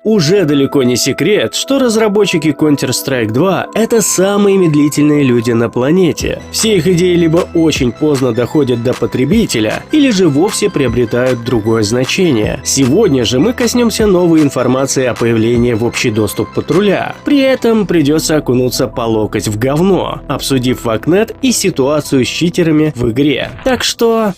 Уже далеко не секрет, что разработчики Counter-Strike 2 — это самые медлительные люди на планете. Все их идеи либо очень поздно доходят до потребителя, или же вовсе приобретают другое значение. Сегодня же мы коснемся новой информации о появлении в общий доступ патруля. При этом придется окунуться по локоть в говно, обсудив Вакнет и ситуацию с читерами в игре. Так что...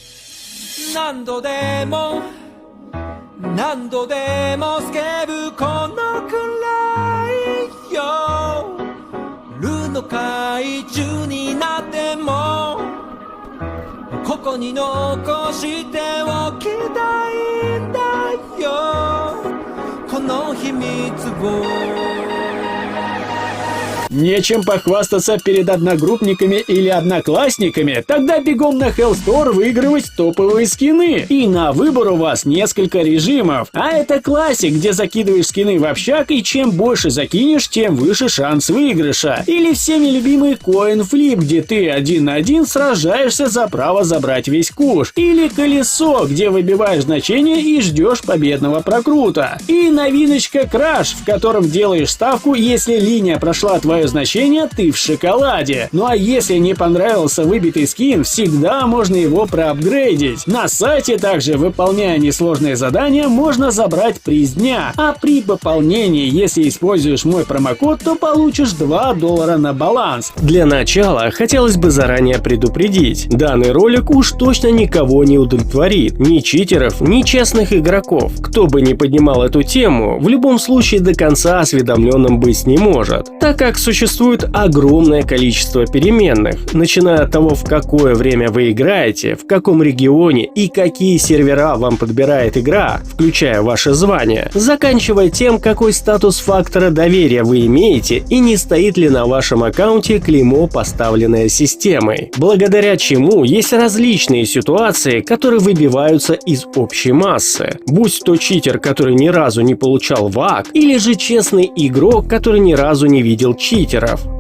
Нечем похвастаться перед одногруппниками или одноклассниками? Тогда бегом на Hell Store выигрывать топовые скины. И на выбор у вас несколько режимов. А это классик, где закидываешь скины в общак, и чем больше закинешь, тем выше шанс выигрыша. Или всеми любимый Coin Flip, где ты 1 на 1 сражаешься за право забрать весь куш. Или колесо, где выбиваешь значение и ждешь победного прокрута. И новиночка Crash, в котором делаешь ставку, если линия прошла твое значение, ты в шоколаде. Ну а если не понравился выбитый скин, всегда можно его проапгрейдить. На сайте также, выполняя несложные задания, можно забрать приз дня. А при пополнении, если используешь мой промокод, то получишь $2 на баланс. Для начала хотелось бы заранее предупредить, данный ролик уж точно никого не удовлетворит. Ни читеров, ни честных игроков. Кто бы ни поднимал эту тему, в любом случае до конца осведомленным быть не может, так как существует огромное количество переменных, начиная от того, в какое время вы играете, в каком регионе и какие сервера вам подбирает игра, включая ваше звание, заканчивая тем, какой статус фактора доверия вы имеете и не стоит ли на вашем аккаунте клеймо, поставленное системой, благодаря чему есть различные ситуации, которые выбиваются из общей массы, будь то читер, который ни разу не получал вак, или же честный игрок, который ни разу не видел читеров.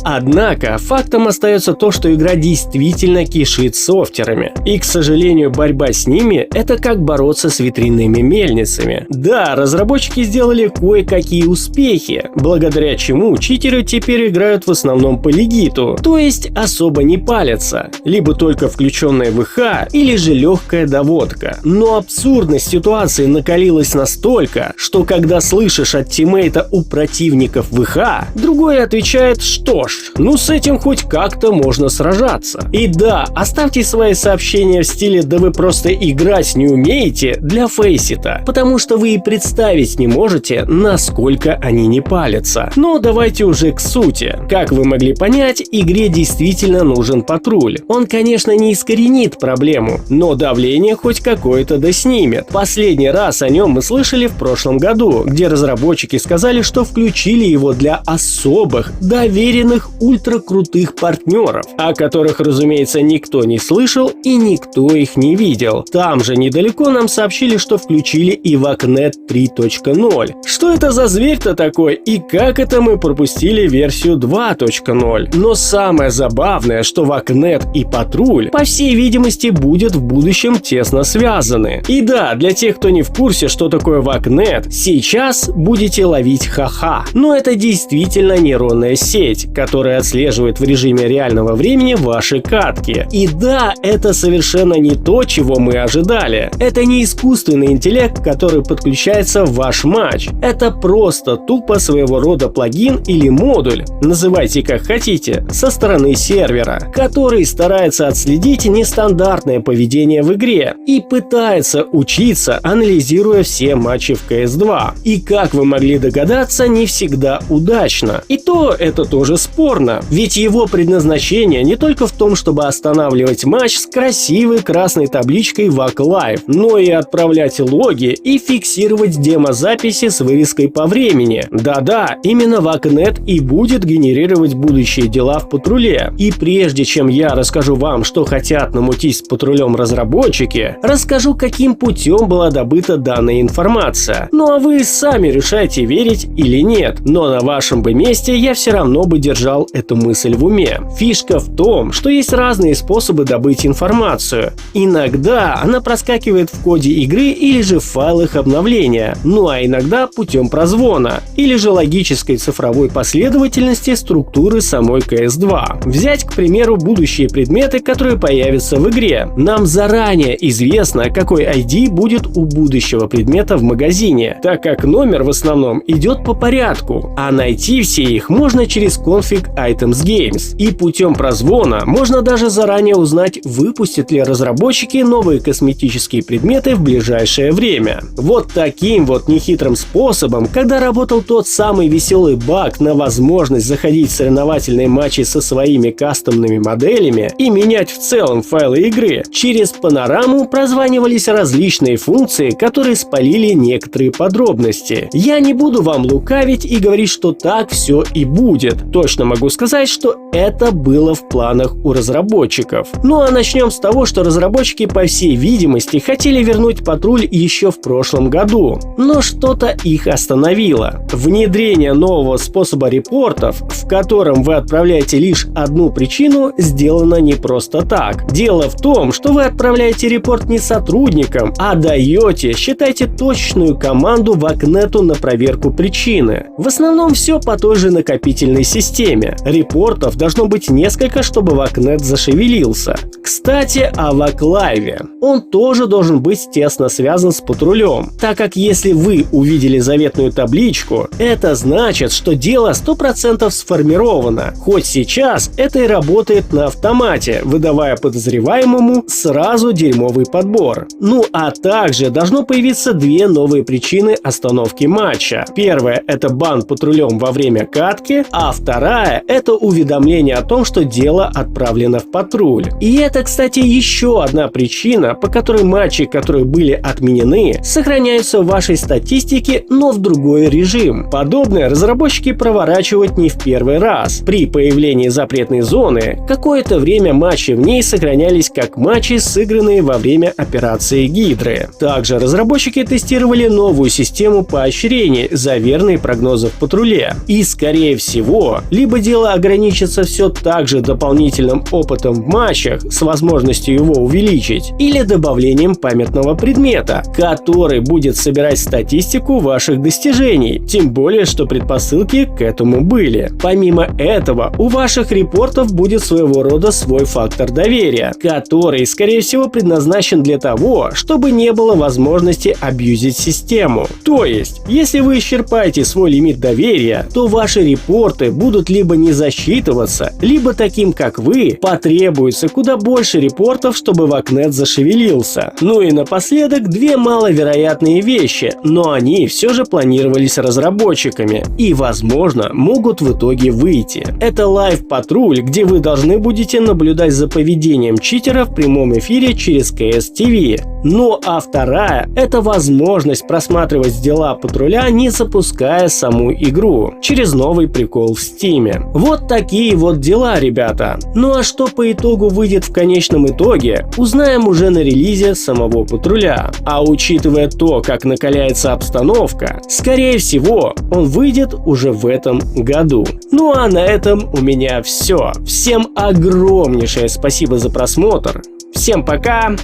Однако фактом остается то, что игра действительно кишит софтерами. И, к сожалению, борьба с ними — это как бороться с ветряными мельницами. Да, разработчики сделали кое-какие успехи, благодаря чему читеры теперь играют в основном по легиту, то есть особо не палятся, либо только включенная ВХ, или же легкая доводка. Но абсурдность ситуации накалилась настолько, что когда слышишь от тиммейта у противников ВХ, другой отвечает: что ж, ну с этим хоть как-то можно сражаться. И да, оставьте свои сообщения в стиле «да вы просто играть не умеете» для фейсита, потому что вы и представить не можете, насколько они не палятся. Но давайте уже к сути. Как вы могли понять, игре действительно нужен патруль. Он, конечно, не искоренит проблему, но давление хоть какое-то да снимет. Последний раз о нем мы слышали в прошлом году, где разработчики сказали, что включили его для особых, доверенных, ультракрутых партнеров, о которых, разумеется, никто не слышал и никто их не видел. Там же недалеко нам сообщили, что включили и Вакнет 3.0. Что это за зверь-то такой и как это мы пропустили версию 2.0? Но самое забавное, что Вакнет и патруль, по всей видимости, будут в будущем тесно связаны. И да, для тех, кто не в курсе, что такое Вакнет, сейчас будете ловить ха-ха. Но это действительно нейронная сеть, которая отслеживает в режиме реального времени ваши катки. И да, это совершенно не то, чего мы ожидали. Это не искусственный интеллект, который подключается в ваш матч. Это просто тупо своего рода плагин или модуль, называйте как хотите, со стороны сервера, который старается отследить нестандартное поведение в игре и пытается учиться, анализируя все матчи в CS2. И как вы могли догадаться, не всегда удачно. И то это тоже спорно, ведь его предназначение не только в том, чтобы останавливать матч с красивой красной табличкой VAC Live, но и отправлять логи и фиксировать демозаписи с вырезкой по времени. Да-да, именно Вакнет и будет генерировать будущие дела в патруле. И прежде чем я расскажу вам, что хотят намутить с патрулем разработчики, расскажу, каким путем была добыта данная информация. Ну а вы сами решайте, верить или нет. Но на вашем бы месте я все равно давно бы держал эту мысль в уме. Фишка в том, что есть разные способы добыть информацию. Иногда она проскакивает в коде игры или же в файлах обновления, ну а иногда путем прозвона, или же логической цифровой последовательности структуры самой CS2. Взять, к примеру, будущие предметы, которые появятся в игре. Нам заранее известно, какой ID будет у будущего предмета в магазине, так как номер в основном идет по порядку, а найти все их можно через config items games. И путем прозвона можно даже заранее узнать, выпустят ли разработчики новые косметические предметы в ближайшее время. Вот таким вот нехитрым способом, когда работал тот самый веселый баг на возможность заходить в соревновательные матчи со своими кастомными моделями и менять в целом файлы игры, через панораму прозванивались различные функции, которые спалили некоторые подробности. Я не буду вам лукавить и говорить, что так все и будет. Точно могу сказать, что это было в планах у разработчиков. Ну а начнем с того, что разработчики, по всей видимости, хотели вернуть патруль еще в прошлом году, но что-то их остановило. Внедрение нового способа репортов, в котором вы отправляете лишь одну причину, сделано не просто так. Дело в том, что вы отправляете репорт не сотрудникам, а даете, считайте, точную команду вакнету на проверку причины. В основном все по той же накопительной системе. Репортов должно быть несколько, чтобы вакнет зашевелился. Кстати, о ваклайве. Он тоже должен быть тесно связан с патрулем, так как если вы увидели заветную табличку, это значит, что дело 100% сформировано. Хоть сейчас это и работает на автомате, выдавая подозреваемому сразу дерьмовый подбор. Ну а также должно появиться две новые причины остановки матча. Первая – это бан патрулем во время катки, а вторая – это уведомление о том, что дело отправлено в патруль. И это, кстати, еще одна причина, по которой матчи, которые были отменены, сохраняются в вашей статистике, но в другой режим. Подобное разработчики проворачивают не в первый раз. При появлении запретной зоны какое-то время матчи в ней сохранялись как матчи, сыгранные во время операции Гидры. Также разработчики тестировали новую систему поощрений за верные прогнозы в патруле. И, скорее всего, либо дело ограничится все так же дополнительным опытом в матчах с возможностью его увеличить, или добавлением памятного предмета, который будет собирать статистику ваших достижений, тем более, что предпосылки к этому были. Помимо этого, у ваших репортов будет своего рода свой фактор доверия, который, скорее всего, предназначен для того, чтобы не было возможности абьюзить систему. То есть, если вы исчерпаете свой лимит доверия, то ваши репорты будут либо не засчитываться, либо таким, как вы, потребуется куда больше репортов, чтобы вакнет зашевелился. Ну и напоследок две маловероятные вещи, но они все же планировались разработчиками и, возможно, могут в итоге выйти. Это лайв-патруль, где вы должны будете наблюдать за поведением читера в прямом эфире через CS TV. Ну а вторая – это возможность просматривать дела патруля, не запуская саму игру, через новый прикол в Steam. Вот такие вот дела, ребята. Ну а что по итогу выйдет в конечном итоге, узнаем уже на релизе самого патруля. А учитывая то, как накаляется обстановка, скорее всего, он выйдет уже в этом году. Ну а на этом у меня все. Всем огромнейшее спасибо за просмотр. Всем пока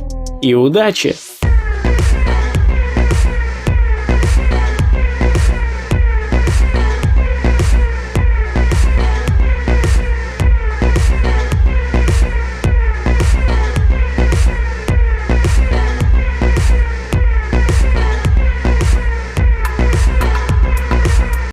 и удачи!